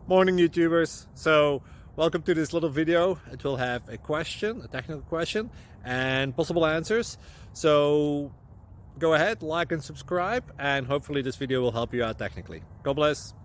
Morning, YouTubers. So welcome to this little video. It will have a question, a technical question, and possible answers. So go ahead, like and subscribe, and hopefully this video will help you out technically. God bless.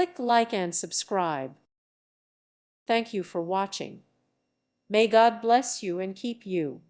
Click like and subscribe. Thank you for watching. May God bless you and keep you.